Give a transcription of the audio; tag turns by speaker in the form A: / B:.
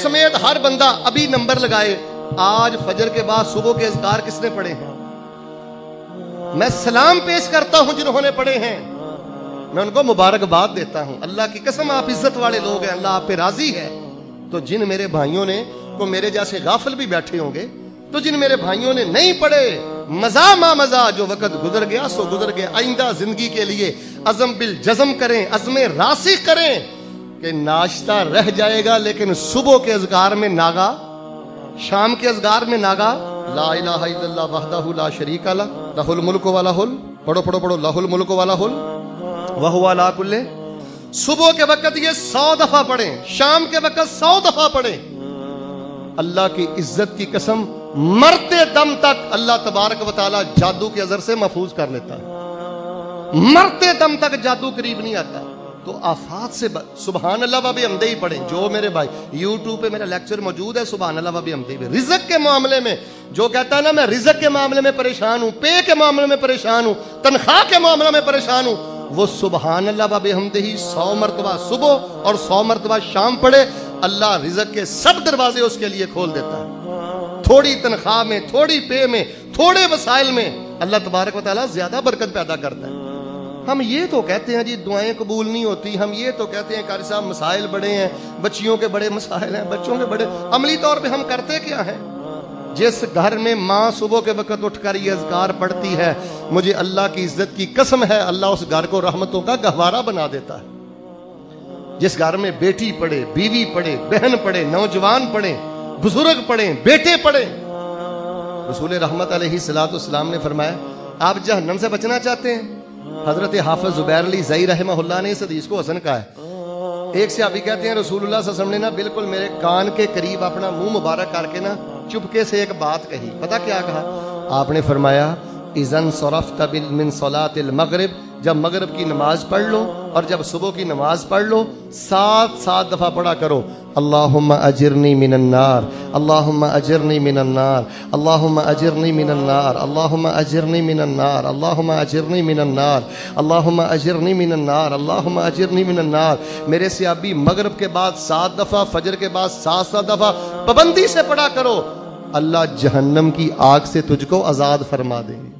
A: समेत हर बंदा अभी नंबर लगाए, आज फजर के बाद सुबह के अज़कार किसने पढ़े हैं? मैं सलाम पेश करता हूं जिन्होंने पढ़े हैं, मैं उनको मुबारकबाद देता हूं। अल्लाह की कसम आप इज्जत वाले लोग हैं, अल्लाह आप पे राजी है। तो जिन मेरे भाइयों ने को मेरे जैसे गाफिल भी बैठे होंगे, तो जिन मेरे भाइयों ने नहीं पढ़े, मजा मा मजा, जो वक्त गुजर गया सो गुजर गया। आइंदा जिंदगी के लिए अज़म बिल जज़म करें, अज़्मे रासिख करें कि नाश्ता रह जाएगा लेकिन सुबह के अज़कार में नागा, शाम के अज़कार में नागा। ला इलाहा इल्लल्लाह वहदहु ला शरीका लह, लहुल मुल्क व लहुल, पढ़ो पढ़ो पढ़ो, लहुल मुल्क व लहुल व हुवा अला कुल्ले। सुबह के वक्त ये 100 दफा पढ़े, शाम के वक्त 100 दफा पढ़े। अल्लाह की इज्जत की कसम, मरते दम तक अल्लाह तबारक व तआला जादू के अजर से महफूज कर लेता है। मरते दम तक जादू करीब नहीं आता। तो आफात से सुबहान अल्लाह व बिहम्दिही ही पढ़े। जो मेरे भाई यूट्यूब पे मेरा लेक्चर मौजूद है, सुबहान अल्लाह व बिहम्दिही ही। रिज़्क़ के मामले में जो कहता है ना मैं रिज़्क़ के मामले में परेशान हूं, पे के मामले में परेशान हूं, तनख्वाह के मामले में परेशान हूं, वो सुबहान अल्लाह व बिहम्दिही 100 मरतबा सुबह और 100 मरतबा शाम पढ़े। अल्लाह रिज़्क़ के सब दरवाजे उसके लिए खोल देता है। थोड़ी तनख्वाह में, थोड़ी पे में, थोड़े वसाइल में अल्लाह तबारक व तआला ज्यादा बरकत पैदा करता है। हम ये तो कहते हैं जी दुआएं कबूल नहीं होती, हम ये तो कहते हैं कारी साहब मसाइल बड़े हैं, बच्चियों के बड़े मसाइल हैं, बच्चों के बड़े। अमली तौर पे हम करते क्या हैं? जिस घर में माँ सुबह के वक्त उठकर ये अज़कार पढ़ती है, मुझे अल्लाह की इज्जत की कसम है, अल्लाह उस घर को रहमतों का गहवारा बना देता है। जिस घर में बेटी पढ़े, बीवी पढ़े, बहन पढ़े, नौजवान पढ़े, बुजुर्ग पढ़े, बेटे पढ़े। रसूल रहमत अलैहिस्सलाम ने फरमाया, आप जहन्नम से बचना चाहते हैं? हजरत हाफिज ज़ुबैर अली ज़ई रहमहुल्लाह ने इस हदीस को हसन कहा है। एक सहाबी कहते हैं रसूलुल्लाह सल्लल्लाहु अलैहि वसल्लम ने ना बिल्कुल मेरे कान के करीब अपना मुंह मुबारक करके ना चुपके से एक बात कही। पता क्या कहा? आपने फरमाया, इज़न सरफ़्त बिल मिन सलातिल मगरिब, जब मगरिब की नमाज पढ़ लो और जब सुबह की नमाज पढ़ लो, 7 दफा पढ़ा करो, अल्लाहुम्मा अजिरनी मिनन नार, अल्लाहुम्मा अजिरनी मिनन नार, अल्लाहुम्मा अजिरनी मिनन नार, अल्लाहुम्मा अजिरनी मिनन नार, अल्लाहुम्मा अजिरनी मिनन नार, अल्लाहुम्मा अजिरनी मिनन नार, अल्लाहुम्मा अजिरनी मिनन नार। मेरे सियाबी मगरिब के बाद 7 दफा, फजर के बाद 7 दफा पाबंदी से पढ़ा करो, अल्लाह जहन्नम की आग से तुझको आजाद फरमा देंगे।